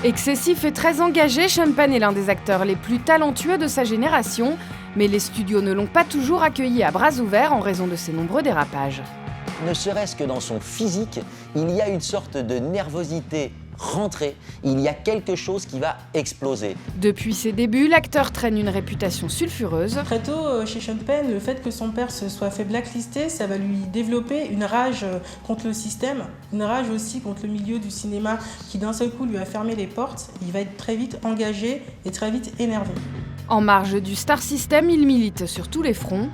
Excessif et très engagé, Sean Penn est l'un des acteurs les plus talentueux de sa génération, mais les studios ne l'ont pas toujours accueilli à bras ouverts en raison de ses nombreux dérapages. Ne serait-ce que dans son physique, il y a une sorte de nervosité rentrée, il y a quelque chose qui va exploser. Depuis ses débuts, l'acteur traîne une réputation sulfureuse. Très tôt, chez Sean Penn, le fait que son père se soit fait blacklister, ça va lui développer une rage contre le système, une rage aussi contre le milieu du cinéma qui d'un seul coup lui a fermé les portes. Il va être très vite engagé et très vite énervé. En marge du Star System, il milite sur tous les fronts.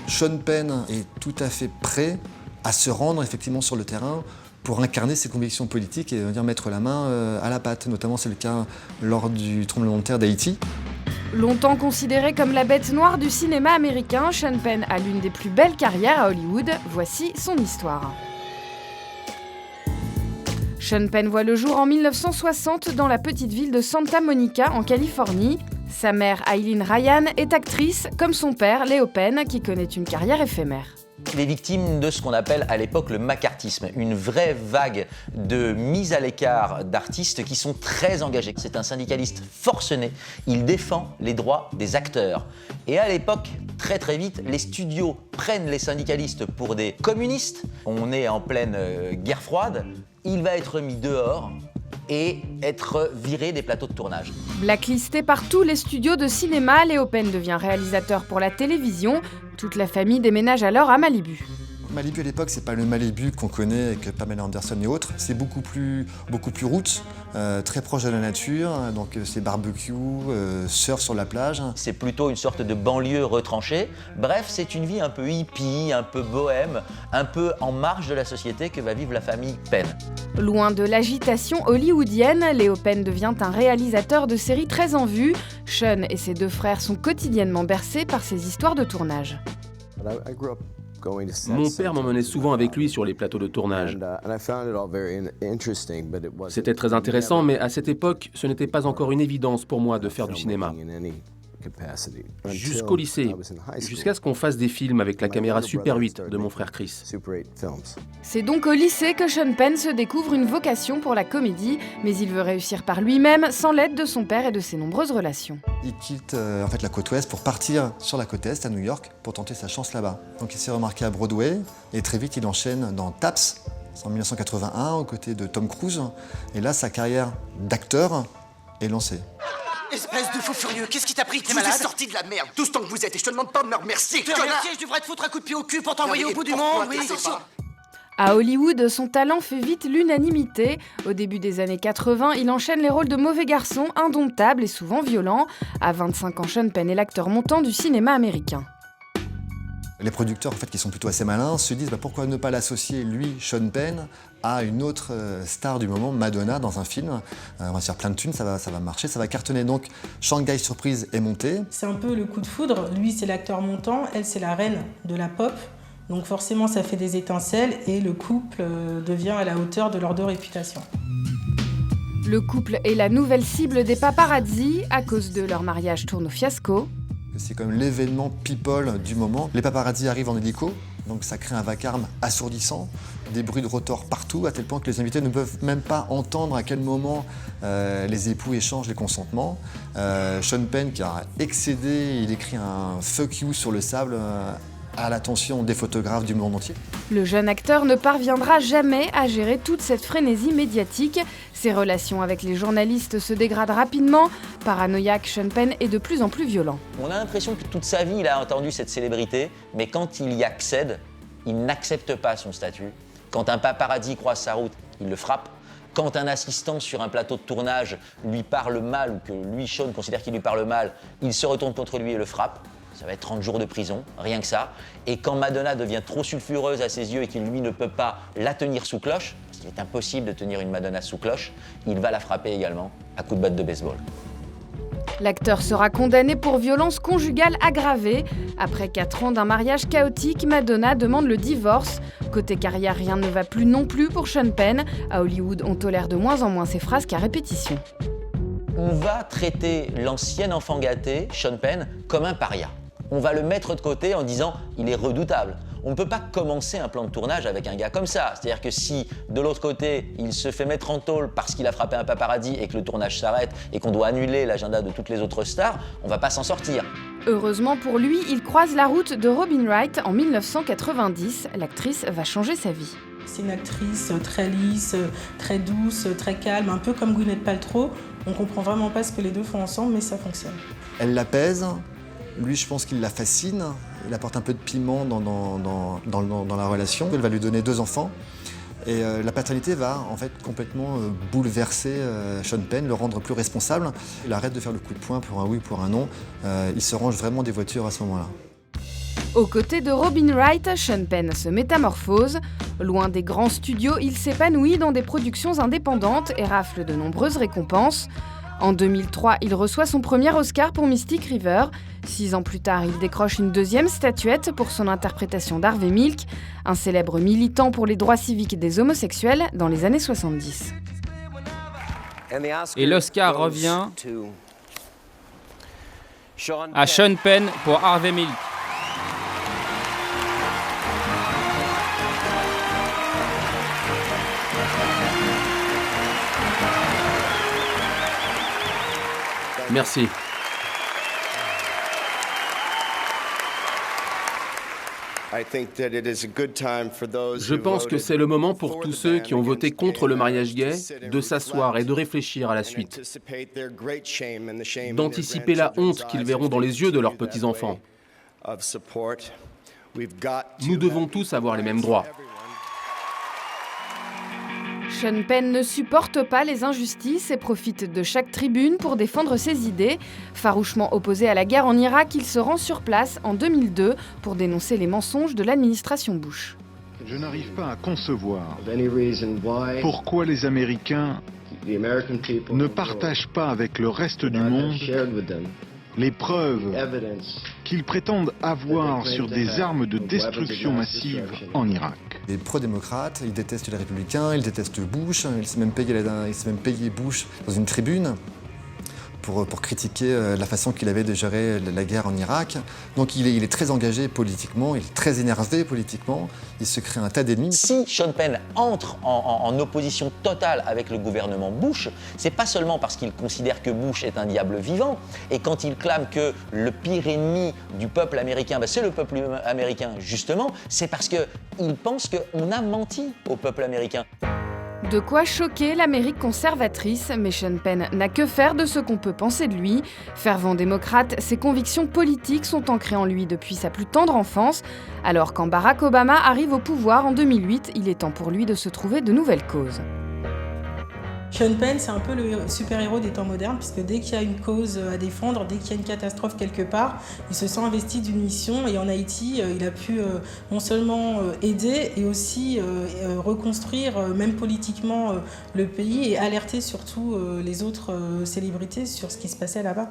Sean Penn est tout à fait prêt à se rendre effectivement sur le terrain pour incarner ses convictions politiques et venir mettre la main à la pâte. Notamment, c'est le cas lors du tremblement de terre d'Haïti. Longtemps considéré comme la bête noire du cinéma américain, Sean Penn a l'une des plus belles carrières à Hollywood. Voici son histoire. Sean Penn voit le jour en 1960 dans la petite ville de Santa Monica, en Californie. Sa mère, Eileen Ryan, est actrice, comme son père, Leo Penn, qui connaît une carrière éphémère. Il est victime de ce qu'on appelle à l'époque le macartisme, une vraie vague de mise à l'écart d'artistes qui sont très engagés. C'est un syndicaliste forcené, il défend les droits des acteurs. Et à l'époque, très vite, les studios prennent les syndicalistes pour des communistes. On est en pleine guerre froide, il va être mis dehors et être viré des plateaux de tournage. Blacklisté par tous les studios de cinéma, Leo Penn devient réalisateur pour la télévision. Toute la famille déménage alors à Malibu. Malibu à l'époque, c'est pas le Malibu qu'on connaît avec Pamela Anderson et autres. C'est beaucoup plus roots, très proche de la nature. Donc c'est barbecue, surf sur la plage. C'est plutôt une sorte de banlieue retranchée. Bref, c'est une vie un peu hippie, un peu bohème, un peu en marge de la société que va vivre la famille Penn. Loin de l'agitation hollywoodienne, Leo Penn devient un réalisateur de séries très en vue. Sean et ses deux frères sont quotidiennement bercés par ses histoires de tournage. Mon père m'emmenait souvent avec lui sur les plateaux de tournage. C'était très intéressant, mais à cette époque, ce n'était pas encore une évidence pour moi de faire du cinéma. Jusqu'au lycée, jusqu'à ce qu'on fasse des films avec la caméra Super 8 de mon frère Chris. C'est donc au lycée que Sean Penn se découvre une vocation pour la comédie, mais il veut réussir par lui-même, sans l'aide de son père et de ses nombreuses relations. Il quitte la côte ouest pour partir sur la côte est, à New York, pour tenter sa chance là-bas. Donc il s'est remarqué à Broadway, et très vite il enchaîne dans Taps, en 1981, aux côtés de Tom Cruise. Et là, sa carrière d'acteur est lancée. Espèce de fou furieux, qu'est-ce qui t'a pris? T'es malade? Je vous ai sorti de la merde, tout ce temps que vous êtes, et je te demande pas de me remercier. Te remercier, je devrais te foutre un coup de pied au cul pour t'envoyer au bout du monde, oui, c'est sûr. À Hollywood, son talent fait vite l'unanimité. Au début des années 80, il enchaîne les rôles de mauvais garçon, indomptables et souvent violents. À 25 ans, Sean Penn est l'acteur montant du cinéma américain. Les producteurs, qui sont plutôt assez malins, se disent pourquoi ne pas l'associer, lui, Sean Penn, à une autre star du moment, Madonna, dans un film. On va se faire plein de thunes, ça va marcher, ça va cartonner. Donc, Shanghai Surprise est monté. C'est un peu le coup de foudre. Lui, c'est l'acteur montant, elle, c'est la reine de la pop. Donc forcément, ça fait des étincelles et le couple devient à la hauteur de leurs deux réputations. Le couple est la nouvelle cible des paparazzi. À cause de leur mariage tourne au fiasco. C'est comme l'événement people du moment. Les paparazzi arrivent en hélico, donc ça crée un vacarme assourdissant, des bruits de rotor partout, à tel point que les invités ne peuvent même pas entendre à quel moment les époux échangent les consentements. Sean Penn, qui a excédé, il écrit un « fuck you » sur le sable à l'attention des photographes du monde entier. Le jeune acteur ne parviendra jamais à gérer toute cette frénésie médiatique. Ses relations avec les journalistes se dégradent rapidement. Paranoïaque, Sean Penn est de plus en plus violent. On a l'impression que toute sa vie, il a entendu cette célébrité, mais quand il y accède, il n'accepte pas son statut. Quand un paparazzi croise sa route, il le frappe. Quand un assistant sur un plateau de tournage lui parle mal, ou que lui, Sean, considère qu'il lui parle mal, il se retourne contre lui et le frappe. Ça va être 30 jours de prison, rien que ça. Et quand Madonna devient trop sulfureuse à ses yeux et qu'il, lui, ne peut pas la tenir sous cloche, parce qu'il est impossible de tenir une Madonna sous cloche, il va la frapper également à coups de batte de baseball. L'acteur sera condamné pour violence conjugale aggravée. Après 4 ans d'un mariage chaotique, Madonna demande le divorce. Côté carrière, rien ne va plus non plus pour Sean Penn. À Hollywood, on tolère de moins en moins ses phrases qu'à répétition. On va traiter l'ancien enfant gâté, Sean Penn, comme un paria. On va le mettre de côté en disant « il est redoutable ». On ne peut pas commencer un plan de tournage avec un gars comme ça. C'est-à-dire que si, de l'autre côté, il se fait mettre en tôle parce qu'il a frappé un paparazzi et que le tournage s'arrête et qu'on doit annuler l'agenda de toutes les autres stars, on ne va pas s'en sortir. Heureusement pour lui, il croise la route de Robin Wright en 1990. L'actrice va changer sa vie. C'est une actrice très lisse, très douce, très calme, un peu comme Gwyneth Paltrow. On comprend vraiment pas ce que les deux font ensemble, mais ça fonctionne. Elle l'apaise, lui je pense qu'il la fascine, il apporte un peu de piment dans la relation. Elle va lui donner 2 enfants et la paternité va en fait complètement bouleverser Sean Penn, le rendre plus responsable. Il arrête de faire le coup de poing pour un oui, pour un non, il se range vraiment des voitures à ce moment-là. Aux côtés de Robin Wright, Sean Penn se métamorphose. Loin des grands studios, il s'épanouit dans des productions indépendantes et rafle de nombreuses récompenses. En 2003, il reçoit son premier Oscar pour Mystic River. 6 ans plus tard, il décroche une 2e statuette pour son interprétation d'Harvey Milk, un célèbre militant pour les droits civiques des homosexuels dans les années 70. Et l'Oscar revient à Sean Penn pour Harvey Milk. Merci. Je pense que c'est le moment pour tous ceux qui ont voté contre le mariage gay de s'asseoir et de réfléchir à la suite, d'anticiper la honte qu'ils verront dans les yeux de leurs petits-enfants. Nous devons tous avoir les mêmes droits. Sean Penn ne supporte pas les injustices et profite de chaque tribune pour défendre ses idées. Farouchement opposé à la guerre en Irak, il se rend sur place en 2002 pour dénoncer les mensonges de l'administration Bush. Je n'arrive pas à concevoir pourquoi les Américains ne partagent pas avec le reste du monde les preuves qu'ils prétendent avoir sur des armes de destruction massive en Irak. Il est pro-démocrate, il déteste les républicains, il déteste Bush, il s'est même payé Bush dans une tribune pour critiquer la façon qu'il avait de gérer la guerre en Irak. Donc il est très engagé politiquement, il est très énervé politiquement, il se crée un tas d'ennemis. Si Sean Penn entre en opposition totale avec le gouvernement Bush, c'est pas seulement parce qu'il considère que Bush est un diable vivant, et quand il clame que le pire ennemi du peuple américain, c'est le peuple américain justement, c'est parce qu'il pense qu'on a menti au peuple américain. De quoi choquer l'Amérique conservatrice, mais Sean Penn n'a que faire de ce qu'on peut penser de lui. Fervent démocrate, ses convictions politiques sont ancrées en lui depuis sa plus tendre enfance. Alors quand Barack Obama arrive au pouvoir en 2008, il est temps pour lui de se trouver de nouvelles causes. Sean Penn, c'est un peu le super-héros des temps modernes, puisque dès qu'il y a une cause à défendre, dès qu'il y a une catastrophe quelque part, il se sent investi d'une mission. Et en Haïti, il a pu non seulement aider, et aussi reconstruire, même politiquement, le pays et alerter surtout les autres célébrités sur ce qui se passait là-bas.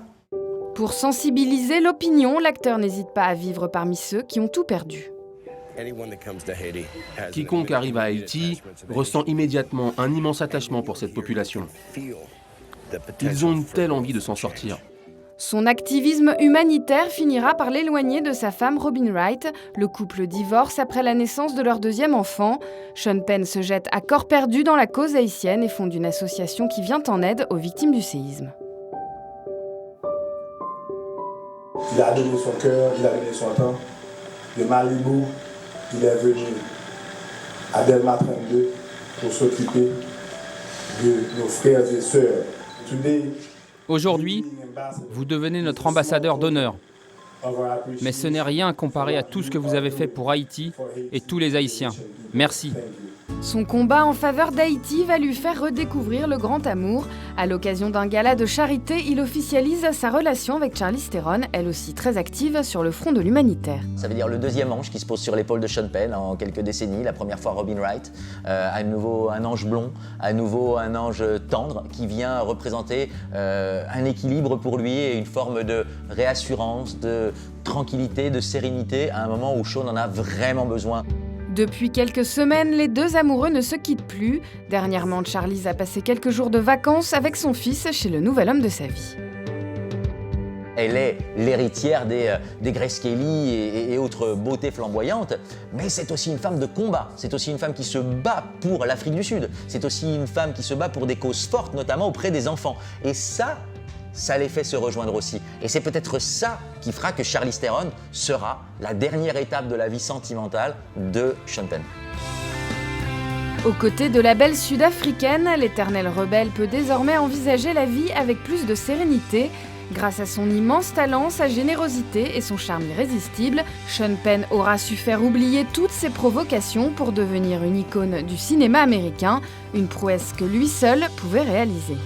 Pour sensibiliser l'opinion, l'acteur n'hésite pas à vivre parmi ceux qui ont tout perdu. Quiconque arrive à Haïti ressent immédiatement un immense attachement pour cette population. Ils ont une telle envie de s'en sortir. Son activisme humanitaire finira par l'éloigner de sa femme Robin Wright. Le couple divorce après la naissance de leur 2e enfant. Sean Penn se jette à corps perdu dans la cause haïtienne et fonde une association qui vient en aide aux victimes du séisme. Il a donné son cœur, il a donné son temps. De Malibu, il est venu à Delma 32 pour s'occuper de nos frères et sœurs. Aujourd'hui, vous devenez notre ambassadeur d'honneur. Mais ce n'est rien comparé à tout ce que vous avez fait pour Haïti et tous les Haïtiens. Merci. Son combat en faveur d'Haïti va lui faire redécouvrir le grand amour. À l'occasion d'un gala de charité, il officialise sa relation avec Charlize Theron, elle aussi très active sur le front de l'humanitaire. Ça veut dire le 2e ange qui se pose sur l'épaule de Sean Penn en quelques décennies. La première fois Robin Wright, à nouveau un ange blond, à nouveau un ange tendre qui vient représenter un équilibre pour lui et une forme de réassurance, de tranquillité, de sérénité à un moment où Sean en a vraiment besoin. Depuis quelques semaines, les deux amoureux ne se quittent plus. Dernièrement, Charlize a passé quelques jours de vacances avec son fils chez le nouvel homme de sa vie. Elle est l'héritière des Grace Kelly et autres beautés flamboyantes, mais c'est aussi une femme de combat. C'est aussi une femme qui se bat pour l'Afrique du Sud. C'est aussi une femme qui se bat pour des causes fortes, notamment auprès des enfants. Et ça les fait se rejoindre aussi. Et c'est peut-être ça qui fera que Charlize Theron sera la dernière étape de la vie sentimentale de Sean Penn. Aux côtés de la belle sud-africaine, l'éternelle rebelle peut désormais envisager la vie avec plus de sérénité. Grâce à son immense talent, sa générosité et son charme irrésistible, Sean Penn aura su faire oublier toutes ses provocations pour devenir une icône du cinéma américain, une prouesse que lui seul pouvait réaliser.